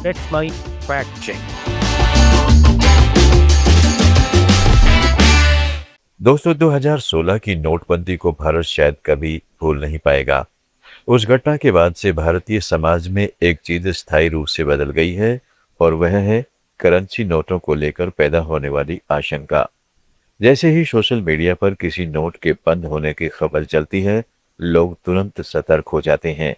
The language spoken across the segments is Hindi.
That's my fact check. दोस्तों 2016 की नोटबंदी को भारत शायद कभी भूल नहीं पाएगा। उस घटना के बाद से भारतीय समाज में एक चीज स्थायी रूप से बदल गई है और वह है करेंसी नोटों को लेकर पैदा होने वाली आशंका। जैसे ही सोशल मीडिया पर किसी नोट के बंद होने की खबर चलती है, लोग तुरंत सतर्क हो जाते हैं।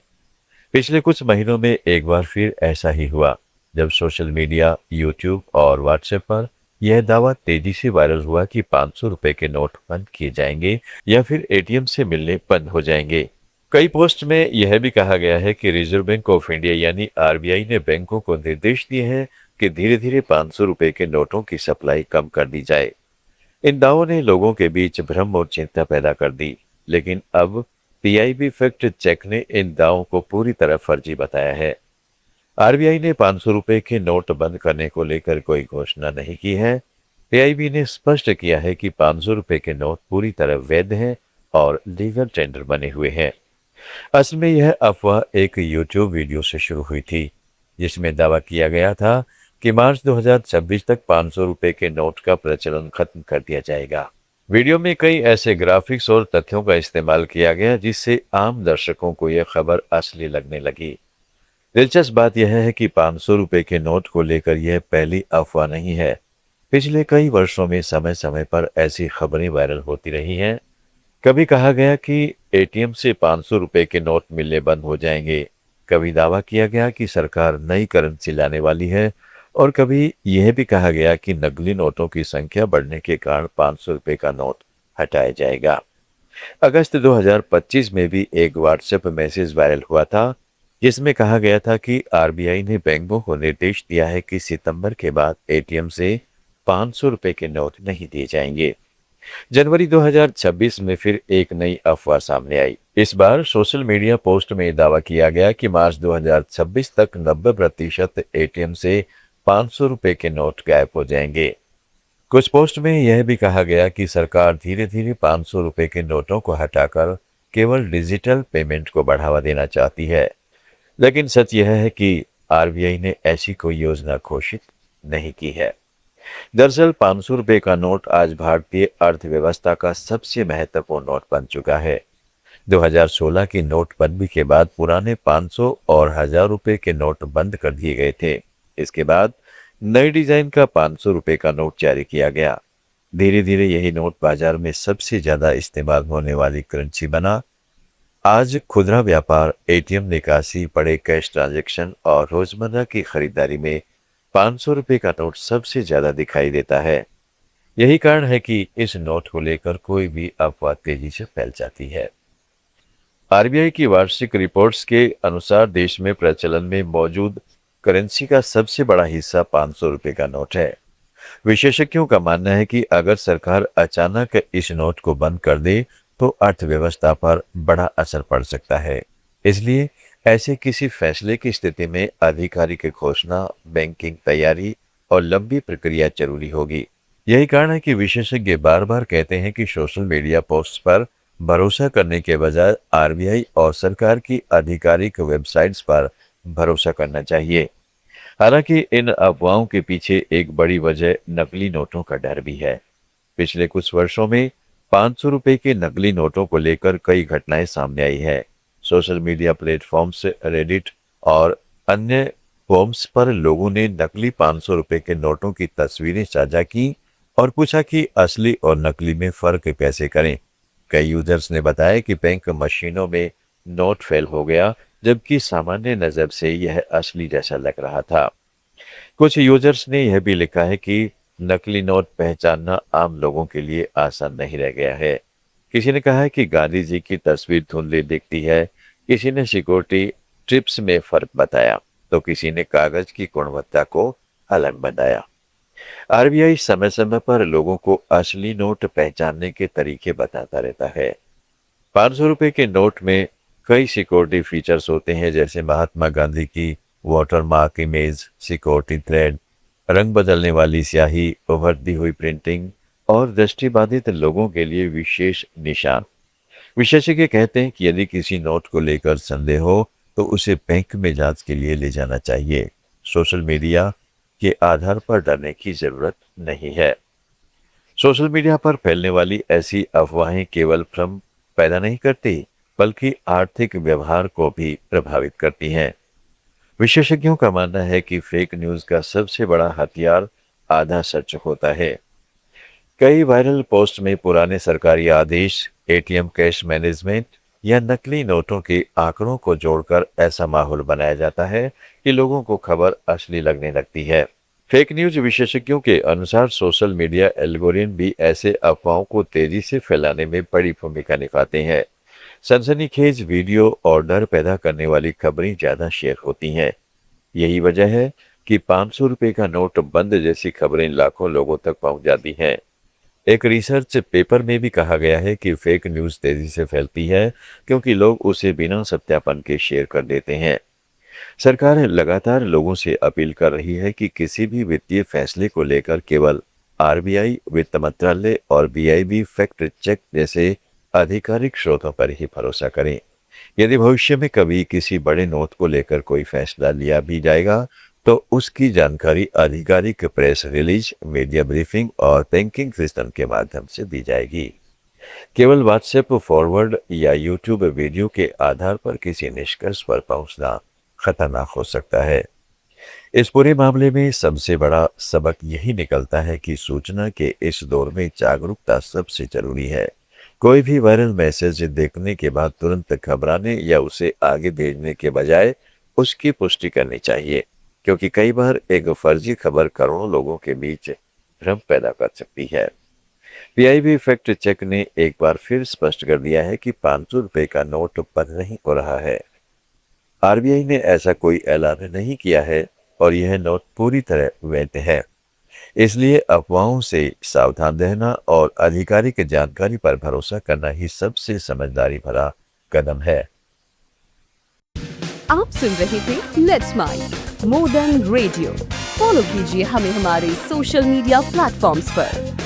पिछले कुछ महीनों में एक बार फिर ऐसा ही हुआ, जब सोशल मीडिया, यूट्यूब और व्हाट्सएप पर यह दावा तेजी से वायरल हुआ कि 500 रुपए के नोट बंद किए जाएंगे या फिर एटीएम से मिलने बंद हो जाएंगे। कई पोस्ट में यह भी कहा गया है कि रिजर्व बैंक ऑफ इंडिया यानी आरबीआई ने बैंकों को निर्देश दिए हैं कि धीरे धीरे 500 रुपए के नोटों की सप्लाई कम कर दी जाए। इन दावों ने लोगों के बीच भ्रम और चिंता पैदा कर दी, लेकिन अब पीआईबी फैक्ट चेक ने इन दावों को पूरी तरह फर्जी बताया है। आरबीआई ने 500 रुपए के नोट बंद करने को लेकर कोई घोषणा नहीं की है। पीआईबी ने स्पष्ट किया है कि 500 रुपए के नोट पूरी तरह वैध हैं और लीगल टेंडर बने हुए हैं। असल में यह अफवाह एक यूट्यूब वीडियो से शुरू हुई थी, जिसमें दावा किया गया था कि मार्च 2026 तक 500 रुपए के नोट का प्रचलन खत्म कर दिया जाएगा। वीडियो में कई ऐसे ग्राफिक्स और तथ्यों का इस्तेमाल किया गया जिससे आम दर्शकों को यह खबर असली लगने लगी। दिलचस्प बात यह है कि 500 रुपए के नोट को लेकर यह पहली अफवाह नहीं है। पिछले कई वर्षों में समय समय पर ऐसी खबरें वायरल होती रही हैं। कभी कहा गया कि एटीएम से 500 रुपए के नोट मिलने बंद हो जाएंगे, कभी दावा किया गया कि सरकार नई करेंसी लाने वाली है और कभी यह भी कहा गया कि नकली नोटों की संख्या बढ़ने के कारण 500 रुपए का नोट हटाया जाएगा। अगस्त 2025 में भी एक व्हाट्सएप मैसेज वायरल हुआ था, जिसमें कहा गया था कि आरबीआई ने बैंकों को निर्देश दिया है कि सितंबर के बाद एटीएम से 500 रुपए के नोट नहीं दिए जाएंगे। जनवरी 2026 में फिर एक नई अफवाह सामने आई। इस बार सोशल मीडिया पोस्ट में दावा किया गया कि मार्च 2026 तक 90% एटीएम से 500 रुपए के नोट गायब हो जाएंगे। कुछ पोस्ट में यह भी कहा गया कि सरकार धीरे धीरे 500 रुपए के नोटों को हटाकर केवल डिजिटल पेमेंट को बढ़ावा देना चाहती है। लेकिन सच यह है कि आरबीआई ने ऐसी कोई योजना घोषित नहीं की है। दरअसल 500 रुपए का नोट आज भारतीय अर्थव्यवस्था का सबसे महत्वपूर्ण नोट बन चुका है। 2016 की नोटबंदी के बाद पुराने 500 और 1000 रुपए के नोट बंद कर दिए गए थे। इसके बाद नए डिजाइन का 500 रुपए का नोट जारी किया गया। धीरे धीरे यही नोट बाजार में सबसे ज्यादा इस्तेमाल होने वाली करेंसी बना। आज खुदरा व्यापार, एटीएम निकासी, बड़े कैश ट्रांजैक्शन और रोजमर्रा की खरीदारी में 500 रुपए का नोट सबसे ज्यादा दिखाई देता है। यही कारण है कि इस नोट को लेकर कोई भी अफवाह तेजी से फैल जाती है। आरबीआई की वार्षिक रिपोर्ट्स के अनुसार देश में प्रचलन में मौजूद करेंसी का सबसे बड़ा हिस्सा 500 रुपए का नोट है। विशेषज्ञों का मानना है कि अगर सरकार अचानक इस नोट को बंद कर दे तो अर्थव्यवस्था पर बड़ा असर पड़ सकता है। इसलिए ऐसे किसी फैसले की स्थिति में आधिकारिक घोषणा, बैंकिंग तैयारी और लंबी प्रक्रिया जरूरी होगी। यही कारण है कि विशेषज्ञ बार बार कहते हैं कि सोशल मीडिया पोस्ट पर भरोसा करने के बजाय आरबीआई और सरकार की आधिकारिक वेबसाइट्स पर भरोसा करना चाहिए। हालांकि इन अफवाहों के पीछे एक बड़ी वजह नकली नोटों का डर भी है। पिछले कुछ वर्षों में 500 रुपए के नकली नोटों को लेकर कई घटनाएं सामने आई है। सोशल मीडिया प्लेटफॉर्म्स, रेडिट और अन्य फॉर्म्स पर लोगों ने नकली 500 रुपए के नोटों की तस्वीरें साझा की और पूछा कि असली और नकली में फर्क कैसे करें। कई यूजर्स ने बताया कि बैंक मशीनों में नोट फेल हो गया, जबकि सामान्य नजर से यह असली जैसा लग रहा था। कुछ यूजर्स ने यह भी लिखा है कि नकली नोट पहचानना आम लोगों के लिए आसान नहीं रह गया है। किसी ने कहा है कि गांधी जी की तस्वीर धुंधली दिखती है, किसी ने सिक्योरिटी ट्रिप्स में फर्क बताया, तो किसी ने कागज की गुणवत्ता को अलग बताया। आरबीआई समय समय पर लोगों को असली नोट पहचानने के तरीके बताता रहता है। 500 रुपए के नोट में कई सिक्योरिटी फीचर्स होते हैं, जैसे महात्मा गांधी की वाटरमार्क इमेज, सिक्योरिटी थ्रेड, रंग बदलने वाली स्याही, उभरती हुई प्रिंटिंग और दृष्टिबाधित लोगों के लिए विशेष निशान। विशेषज्ञ कहते हैं कि यदि किसी नोट को लेकर संदेह हो तो उसे बैंक में जांच के लिए ले जाना चाहिए। सोशल मीडिया के आधार पर डरने की जरूरत नहीं है। सोशल मीडिया पर फैलने वाली ऐसी अफवाहें केवल भ्रम पैदा नहीं करती, बल्कि आर्थिक व्यवहार को भी प्रभावित करती हैं। विशेषज्ञों का मानना है कि फेक न्यूज़ का सबसे बड़ा हथियार आधा सच होता है। कई वायरल पोस्ट में पुराने सरकारी आदेश, एटीएम कैश मैनेजमेंट या नकली नोटों के आंकड़ों को जोड़कर ऐसा माहौल बनाया जाता है कि लोगों को खबर असली लगने लगती है। फेक न्यूज विशेषज्ञों के अनुसार सोशल मीडिया एल्गोरिथम भी ऐसे अफवाहों को तेजी से फैलाने में बड़ी भूमिका निभाते हैं। सनसनीखेज वीडियो और डर पैदा करने वाली खबरें ज्यादा शेयर होती हैं। यही वजह है कि 500 रुपए का नोट बंद जैसी खबरें लाखों लोगों तक पहुंच जाती हैं। एक रिसर्च पेपर में भी कहा गया है कि फेक न्यूज़ तेजी से फैलती है क्योंकि लोग उसे बिना सत्यापन के शेयर कर देते हैं। सरकार लगातार लोगों से अपील कर रही है कि किसी भी वित्तीय फैसले को लेकर केवल आरबीआई, वित्त मंत्रालय और बीआईबी फैक्ट चेक जैसे आधिकारिक स्रोतों पर ही भरोसा करें। यदि भविष्य में कभी किसी बड़े नोट को लेकर कोई फैसला लिया भी जाएगा, तो उसकी जानकारी आधिकारिक प्रेस रिलीज, मीडिया ब्रीफिंग और बैंकिंग सिस्टम के माध्यम से दी जाएगी। केवल व्हाट्सएप फॉरवर्ड या यूट्यूब वीडियो के आधार पर किसी निष्कर्ष पर पहुंचना खतरनाक हो सकता है। इस पूरे मामले में सबसे बड़ा सबक यही निकलता है कि सूचना के इस दौर में जागरूकता सबसे जरूरी है। कोई भी वायरल मैसेज देखने के बाद तुरंत घबराने या उसे आगे भेजने के बजाय उसकी पुष्टि करनी चाहिए, क्योंकि कई बार एक फर्जी खबर करोड़ों लोगों के बीच भ्रम पैदा कर सकती है। पीआईबी फैक्ट चेक ने एक बार फिर स्पष्ट कर दिया है कि 500 रुपए का नोट बंद नहीं हो रहा है। आरबीआई ने ऐसा कोई ऐलान नहीं किया है और यह नोट पूरी तरह वैध है। इसलिए अफवाहों से सावधान रहना और आधिकारिक जानकारी पर भरोसा करना ही सबसे समझदारी भरा कदम है। आप सुन रहे थे let's mind more than radio. Follow कीजिए हमें हमारे सोशल मीडिया प्लेटफॉर्म्स पर।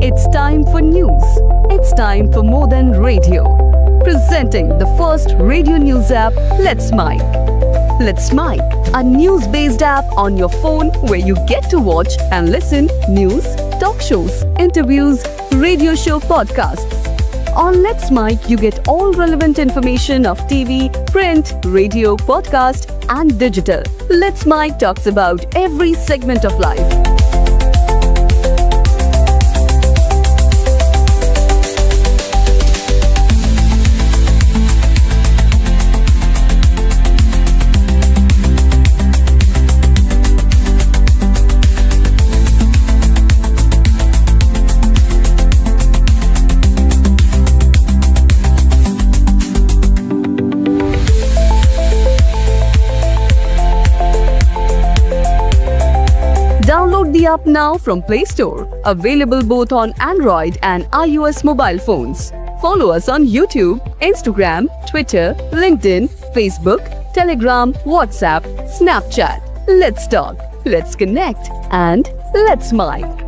It's time for news. It's time for more than radio. Presenting the first radio news app, Let's Mic. Let's Mic, a news-based app on your phone where you get to watch and listen news, talk shows, interviews, radio show podcasts. On Let's Mic, you get all relevant information of TV, print, radio, podcast, and digital. Let's Mic talks about every segment of life. Download the app now from Play Store. Available both on Android and iOS mobile phones. Follow us on YouTube, Instagram, Twitter, LinkedIn, Facebook, Telegram, WhatsApp, Snapchat. Let's talk, let's connect, and let's mic.